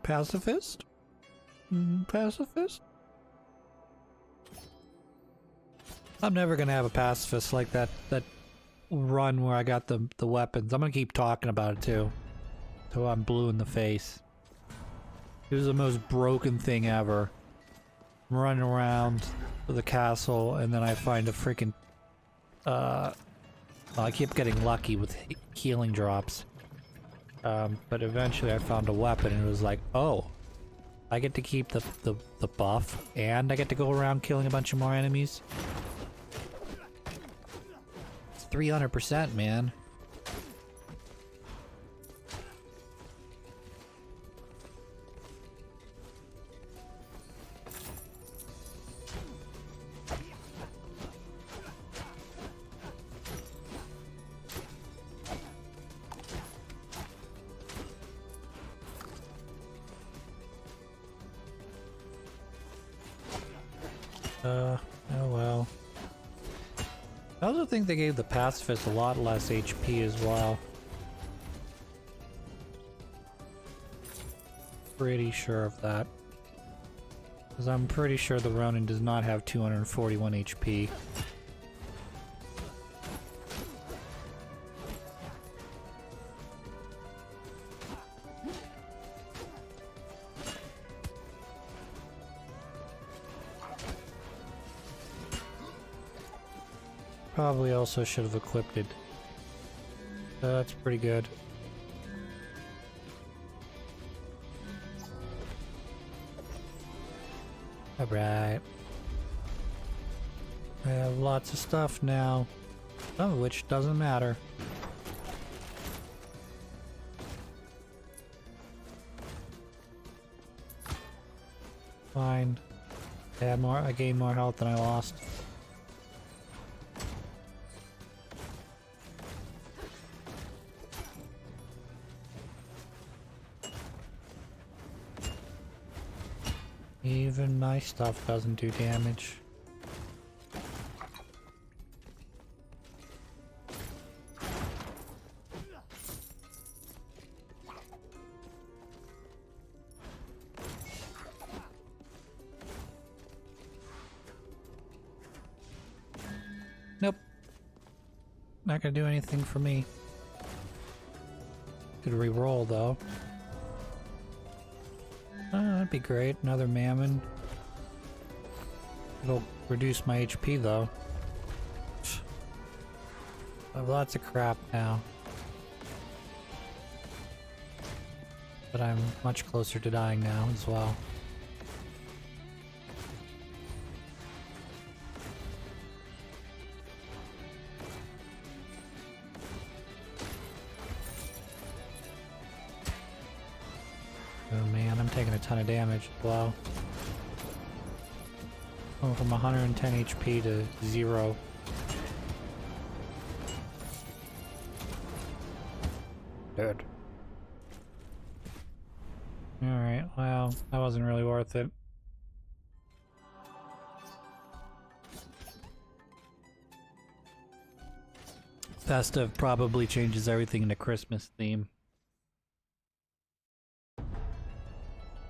Pacifist? Pacifist? I'm never gonna have a pacifist like that run where I got the weapons. I'm gonna keep talking about it too. Till I'm blue in the face. It was the most broken thing ever. I'm running around the castle and then I find a freaking well, I keep getting lucky with healing drops. But eventually I found a weapon and it was like, oh, I get to keep the buff and I get to go around killing a bunch of more enemies. It's 300%, man. Oh well. I also think they gave the pacifist a lot less HP as well. Pretty sure of that. Because I'm pretty sure the Ronin does not have 241 HP. Probably also should have equipped it. That's pretty good. Alright. I have lots of stuff now, some of which doesn't matter. Fine. I gained more health than I lost. Even my stuff doesn't do damage. Nope. Not gonna do anything for me. Could re-roll though. Oh, that'd be great. Another Mammon. It'll reduce my HP though. I have lots of crap now. But I'm much closer to dying now as well. Oh man, I'm taking a ton of damage. Wow. Going from 110 HP to 0. Dead. Alright, well, that wasn't really worth it. Festive probably changes everything into Christmas theme.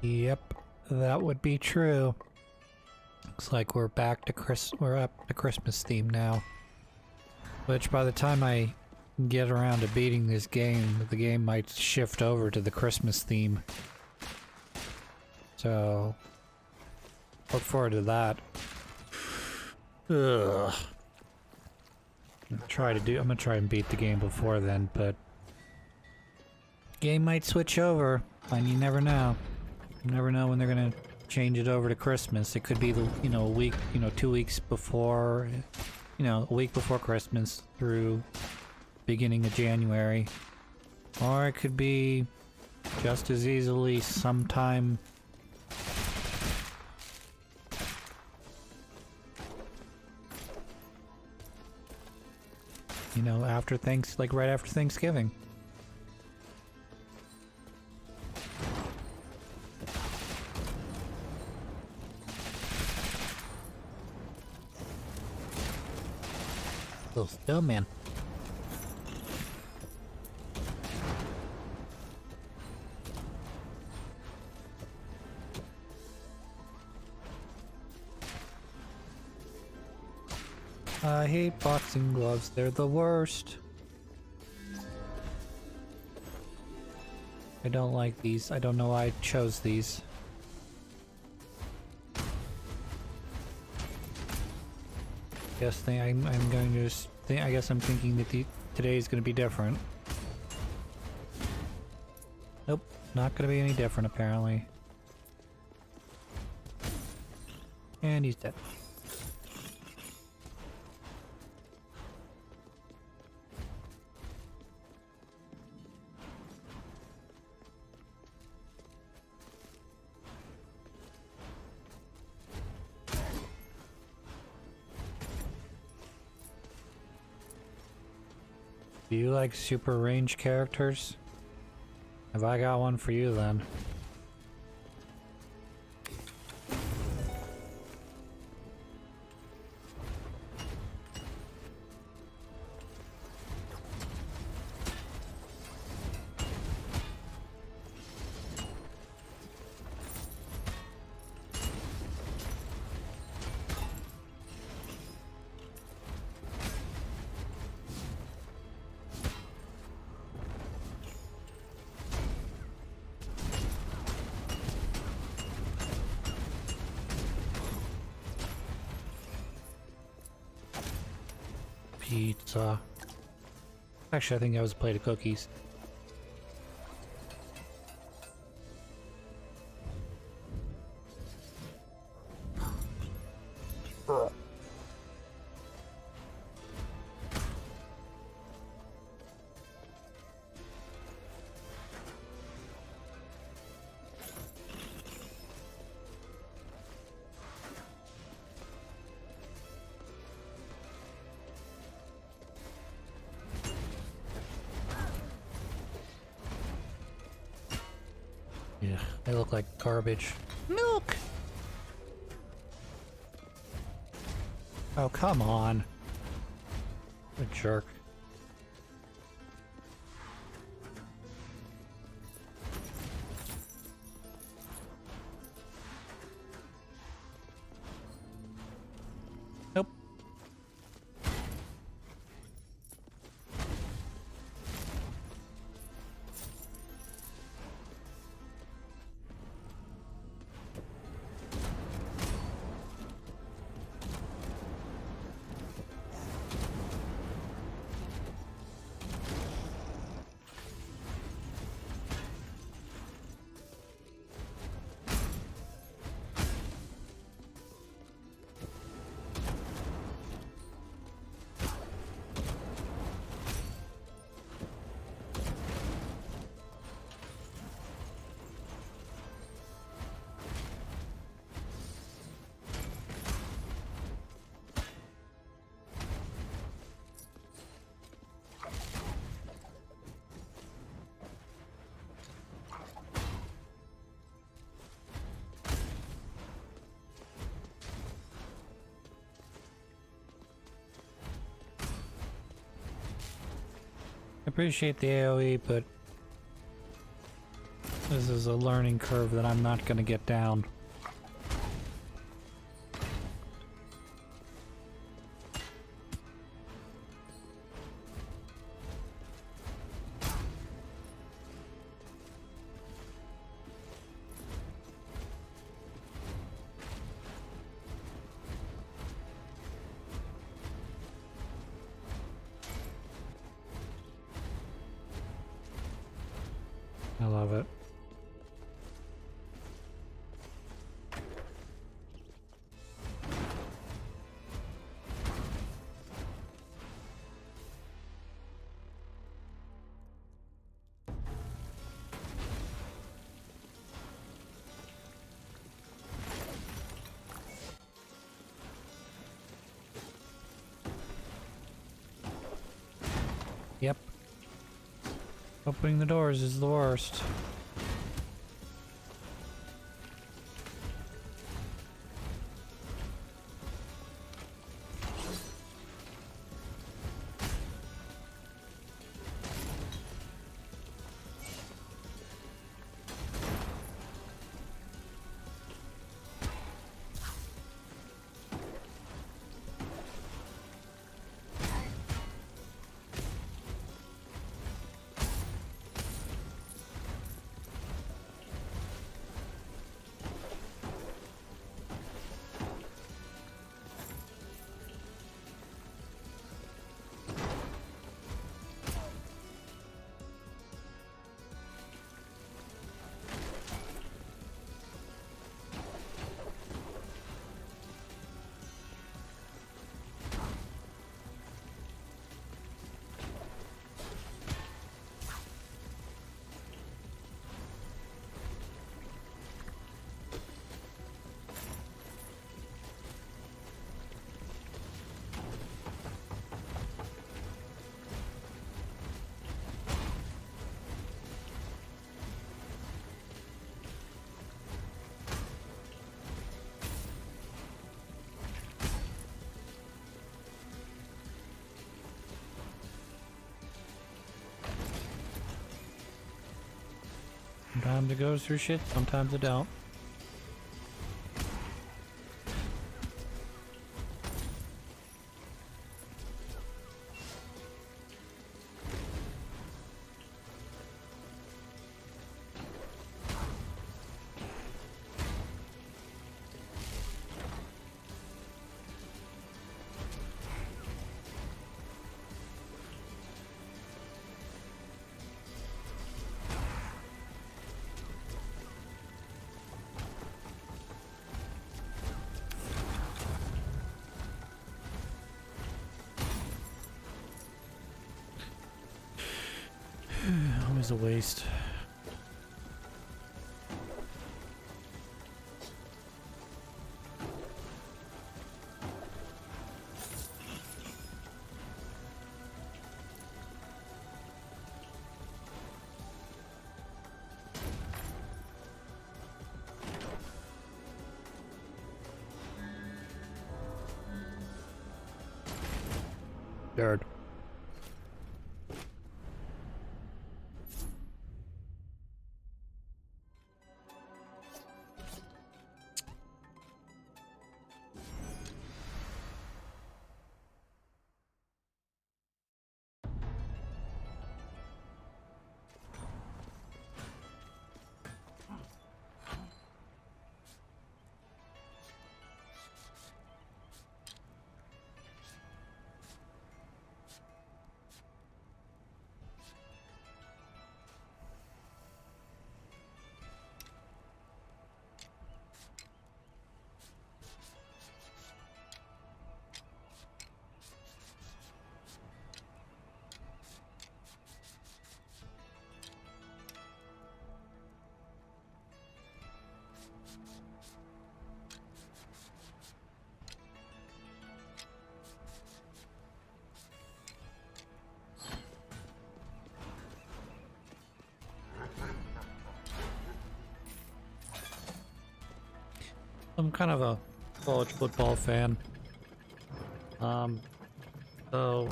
Yep, that would be true. Looks like we're back to we're up to Christmas theme now. Which by the time I get around to beating this game, the game might shift over to the Christmas theme. So look forward to that. Ugh. I'm gonna try and beat the game before then, but game might switch over, and you never know. You never know when they're gonna change it over to Christmas. It could be the, a week, 2 weeks before, a week before Christmas through beginning of January. Or it could be just as easily sometime after right after Thanksgiving. Still, man. I hate boxing gloves, they're the worst. I don't like these. I don't know why I chose these. Guess I'm going to just think, I guess I'm thinking that today is going to be different. Nope, not going to be any different apparently. And he's dead. Do you like super range characters? Have I got one for you then? Pizza. Actually, I think that was a plate of cookies. Yeah, they look like garbage. Milk! Oh, come on. What a jerk. Nope. I appreciate the AoE, but this is a learning curve that I'm not gonna get down. I love it. Yep. Opening the doors is the worst. Sometimes it goes through shit, sometimes it don't. Always a waste. Nerd. I'm kind of a college football fan. So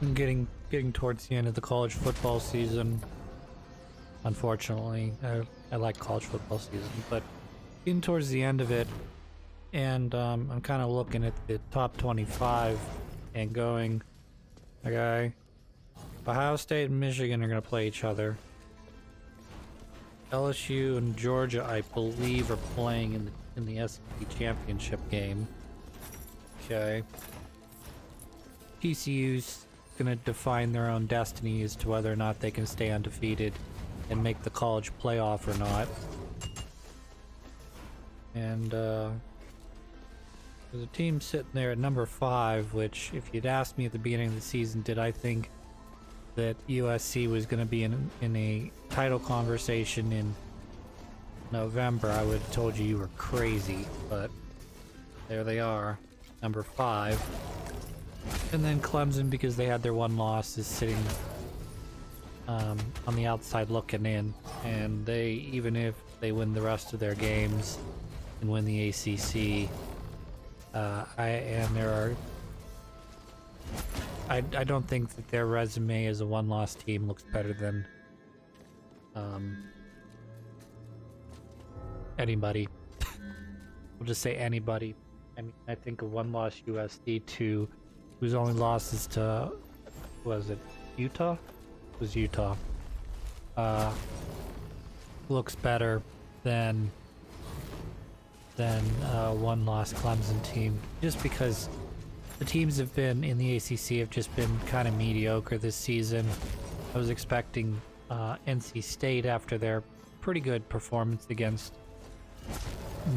I'm getting towards the end of the college football season. Unfortunately, I like college football season, but getting towards the end of it, and I'm kind of looking at the top 25 and going, okay, Ohio State and Michigan are going to play each other. LSU and Georgia, I believe, are playing in the SEC championship game. Okay. TCU's gonna define their own destiny as to whether or not they can stay undefeated and make the college playoff or not. And there's a team sitting there at number 5, which, if you'd asked me at the beginning of the season, did I think that USC was going to be in a title conversation in November, I would have told you were crazy, but there they are, number 5. And then Clemson, because they had their one loss, is sitting on the outside looking in, and they, even if they win the rest of their games and win the ACC, I don't think that their resume as a one-loss team looks better than anybody. We'll just say anybody. I mean, I think a one-loss USD to whose only losses to, was it Utah? It was Utah. Looks better than one-loss Clemson team, just because the teams have been in the ACC have just been kind of mediocre this season. I was expecting NC State, after their pretty good performance against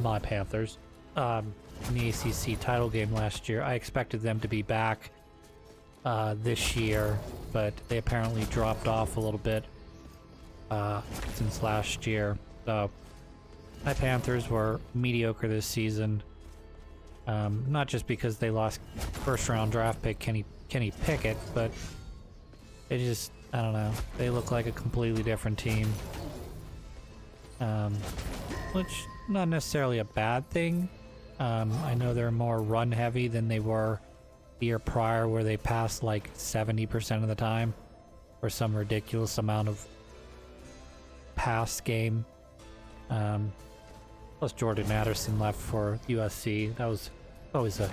my Panthers in the ACC title game last year, I expected them to be back this year, but they apparently dropped off a little bit since last year. So my Panthers were mediocre this season. Not just because they lost first-round draft pick Kenny Pickett, but they just, I don't know, they look like a completely different team. Which, not necessarily a bad thing. I know they're more run-heavy than they were the year prior, where they passed like 70% of the time, or some ridiculous amount of pass game. Plus Jordan Addison left for USC. That was always a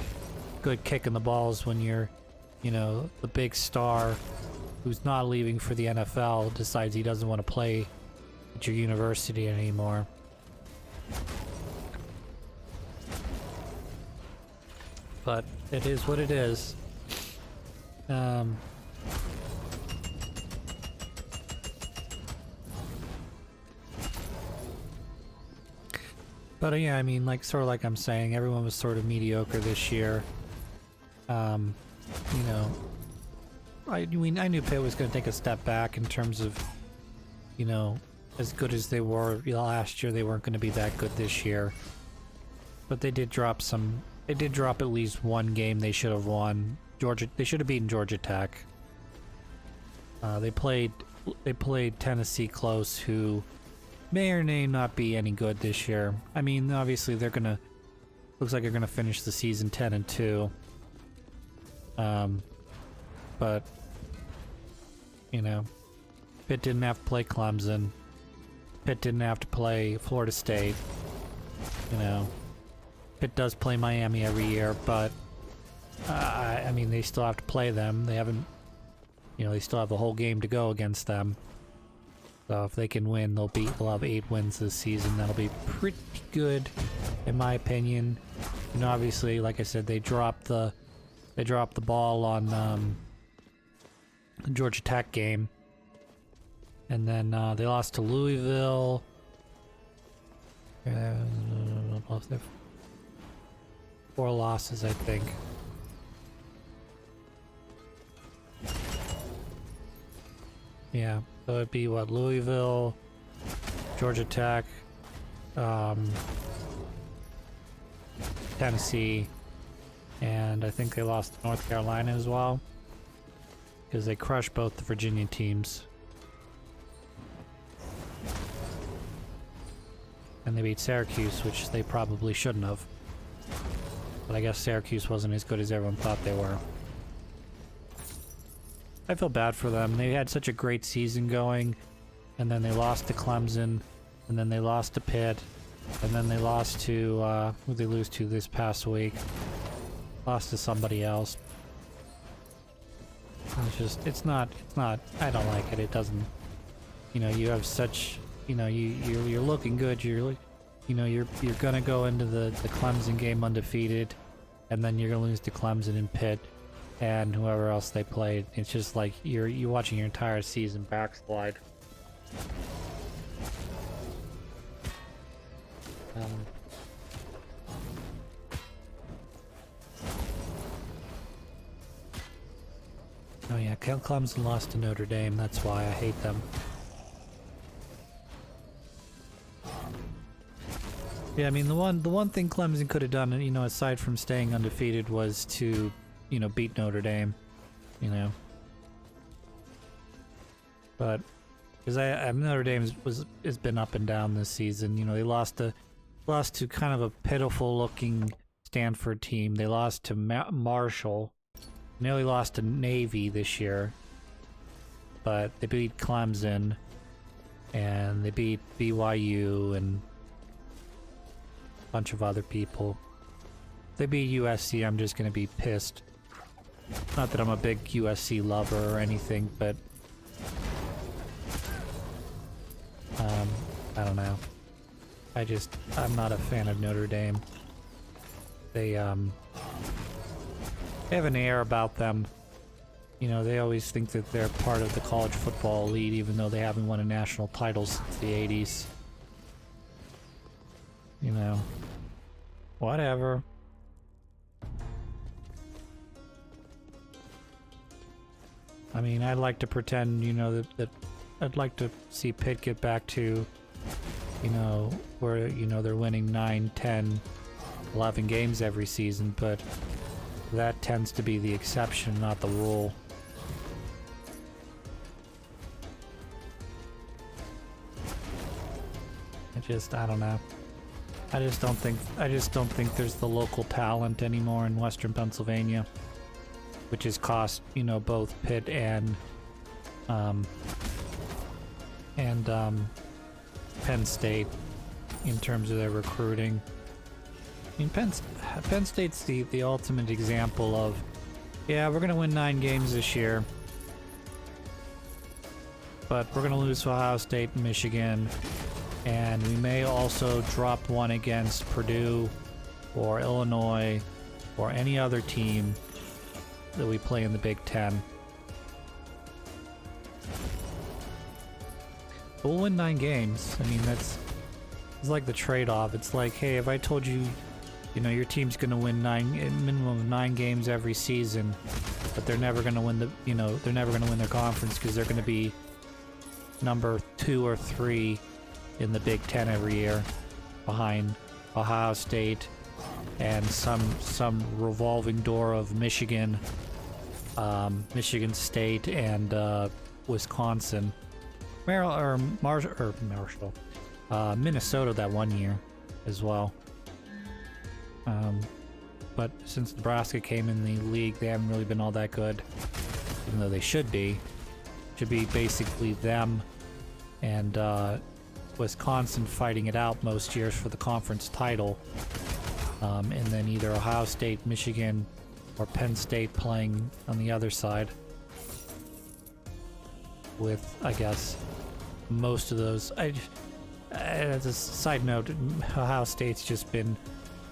good kick in the balls when you're, you know, the big star who's not leaving for the NFL decides he doesn't want to play at your university anymore. But it is what it is. But yeah, I mean, like, sort of like I'm saying, everyone was sort of mediocre this year. You know, I mean, I knew Pitt was going to take a step back in terms of, you know, as good as they were last year, they weren't going to be that good this year. But they did drop some. They did drop at least one game they should have won. They should have beaten Georgia Tech. They played Tennessee close, who may or may not be any good this year. I mean, obviously they're gonna. Looks like they're gonna finish the season 10-2. But you know, Pitt didn't have to play Clemson. Pitt didn't have to play Florida State. You know, Pitt does play Miami every year, but I mean, they still have to play them. They haven't, you know, they still have the whole game to go against them. So if they can win, they'll have 8 wins this season. That'll be pretty good, in my opinion. You know, obviously, like I said, they dropped the ball on the Georgia Tech game, and then they lost to Louisville. 4 losses, I think. Yeah, so it'd be what, Louisville, Georgia Tech, Tennessee, and I think they lost to North Carolina as well, because they crushed both the Virginia teams. And they beat Syracuse, which they probably shouldn't have. But I guess Syracuse wasn't as good as everyone thought they were. I feel bad for them. They had such a great season going, and then they lost to Clemson, and then they lost to Pitt, and then they lost to, who'd they lose to this past week? Lost to somebody else. It's not, I don't like it. It doesn't, you know, you have such, you know, you're looking good. You're gonna go into the Clemson game undefeated, and then you're gonna lose to Clemson and Pitt and whoever else they played. It's just like you're watching your entire season backslide. Oh yeah, Clemson lost to Notre Dame. That's why I hate them. Yeah, I mean, the one thing Clemson could have done, you know, aside from staying undefeated, was to, you know, beat Notre Dame, you know. But because Notre Dame has been up and down this season. You know, they lost to kind of a pitiful looking Stanford team. They lost to Marshall. Nearly lost to Navy this year. But they beat Clemson, and they beat BYU and a bunch of other people. If they beat USC, I'm just gonna be pissed. Not that I'm a big USC lover or anything, but I don't know. I'm not a fan of Notre Dame. They have an air about them. You know, they always think that they're part of the college football elite, even though they haven't won a national title since the 80s. You know, whatever. I mean, I'd like to pretend, you know, that I'd like to see Pitt get back to, you know, where, you know, they're winning 9, 10, 11 games every season, but that tends to be the exception, not the rule. I don't know. I just don't think there's the local talent anymore in Western Pennsylvania, which has cost, you know, both Pitt and Penn State in terms of their recruiting. I mean, Penn State's the ultimate example of, yeah, we're gonna win 9 games this year, but we're gonna lose to Ohio State and Michigan, and we may also drop one against Purdue or Illinois or any other team that we play in the Big Ten. But we'll win 9 games. I mean, it's like the trade-off. It's like, hey, if I told you, you know, your team's gonna win minimum of 9 games every season, but they're never gonna win they're never gonna win their conference because they're gonna be number 2 or 3 in the Big Ten every year, behind Ohio State and some revolving door of Michigan, Michigan State, and Wisconsin, Marshall, Minnesota that one year as well. But since Nebraska came in the league, they haven't really been all that good, even though they should be. Should be basically them and Wisconsin fighting it out most years for the conference title, and then either Ohio State, Michigan, or Penn State playing on the other side, with, I guess, most of those. As a side note, Ohio State's just been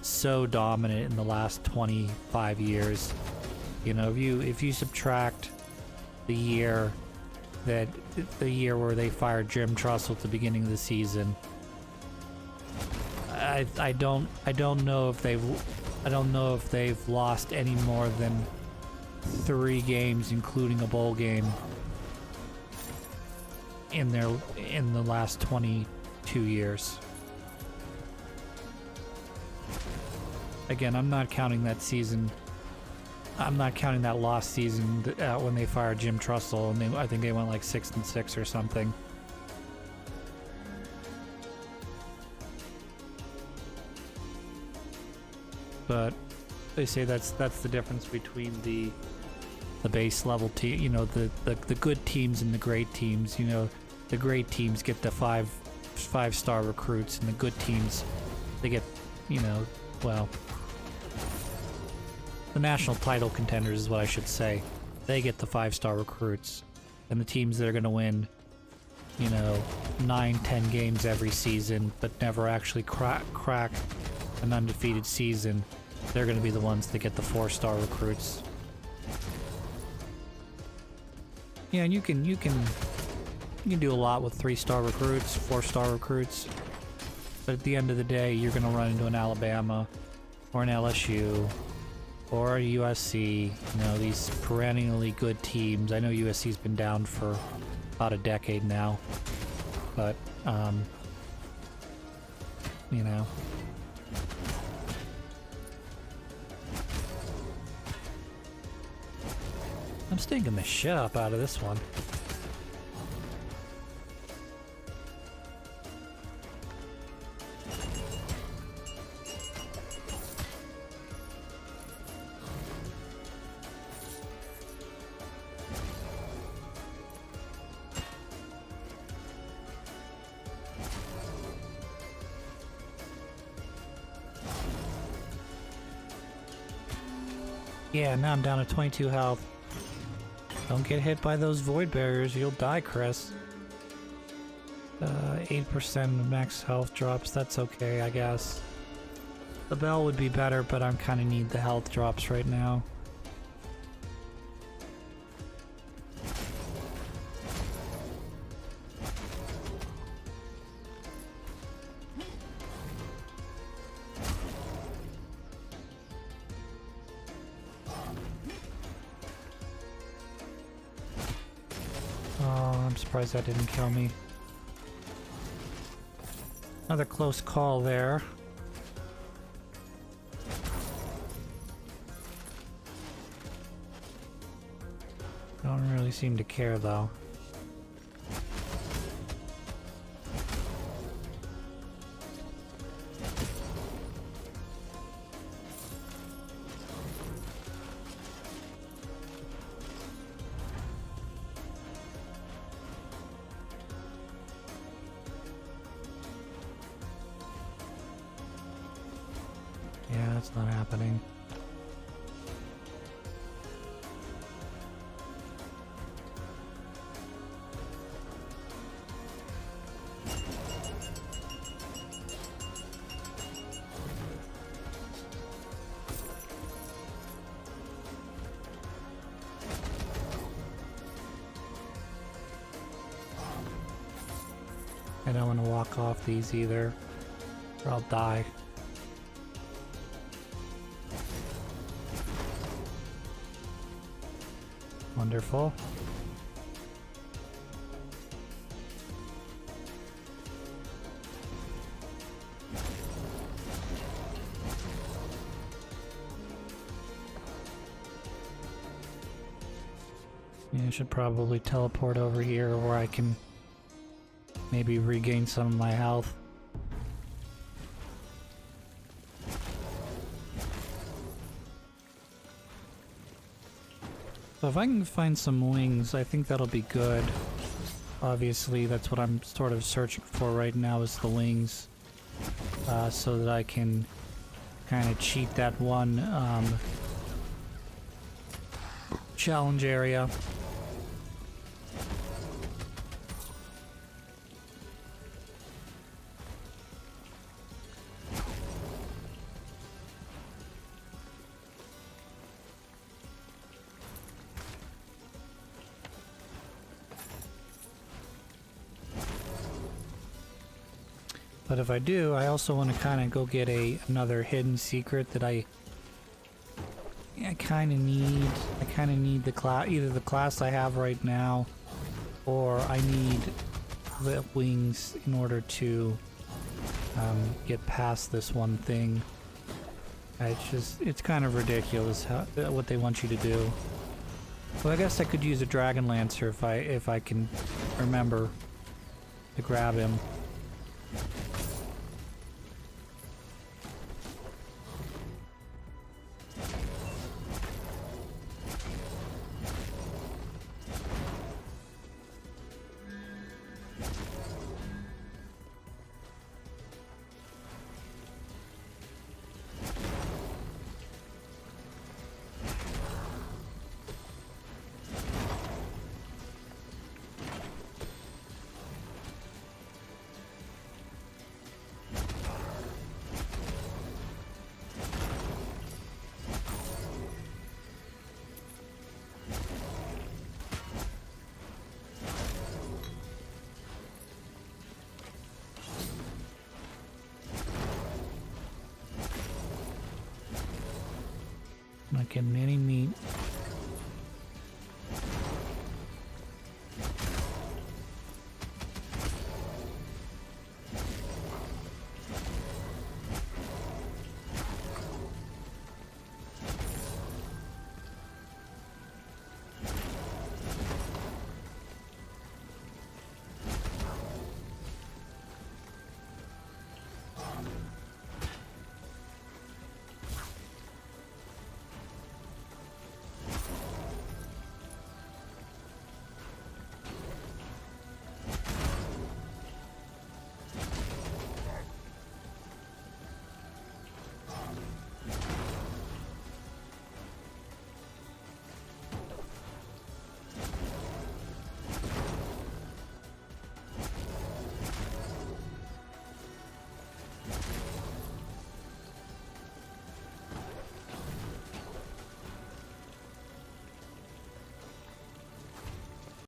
so dominant in the last 25 years. You know, if you subtract the year where they fired Jim Tressel at the beginning of the season, I don't know if they've lost any more than 3 games, including a bowl game, in the last 22 years. Again, I'm not counting that season. I'm not counting that lost season when they fired Jim Tressel, and I think they went like 6-6 or something. But they say that's the difference between the base level team, you know, the good teams and the great teams. You know, the great teams get the five-star recruits, and the good teams, they get, you know, well, the national title contenders is what I should say. They get the 5-star recruits, and the teams that are going to win, you know, 9-10 games every season, but never actually crack an undefeated season, they're going to be the ones that get the 4-star recruits. Yeah, and you can do a lot with 3-star recruits, 4-star recruits, but at the end of the day, you're going to run into an Alabama or an LSU or a USC, you know, these perennially good teams. I know USC's been down for about a decade now, but, you know. I'm stinking the shit up out of this one. Yeah, now I'm down to 22 health. Don't get hit by those void barriers, you'll die, Chris. 8% of max health drops, that's okay, I guess. The bell would be better, but I kind of need the health drops right now. I'm surprised that didn't kill me. Another close call there. I don't really seem to care though. That's not happening. I don't want to walk off these either, or I'll die. Wonderful. Yeah, I should probably teleport over here where I can maybe regain some of my health. So if I can find some wings, I think that'll be good. Obviously, that's what I'm sort of searching for right now, is the wings. So that I can kind of cheat that one challenge area. But if I do, I also want to kind of go get another hidden secret that I kind of need. I kind of need the class, either the class I have right now, or I need the wings in order to get past this one thing. It's kind of ridiculous what they want you to do. Well, I guess I could use a Dragon Lancer if I can remember to grab him. Not getting any meat.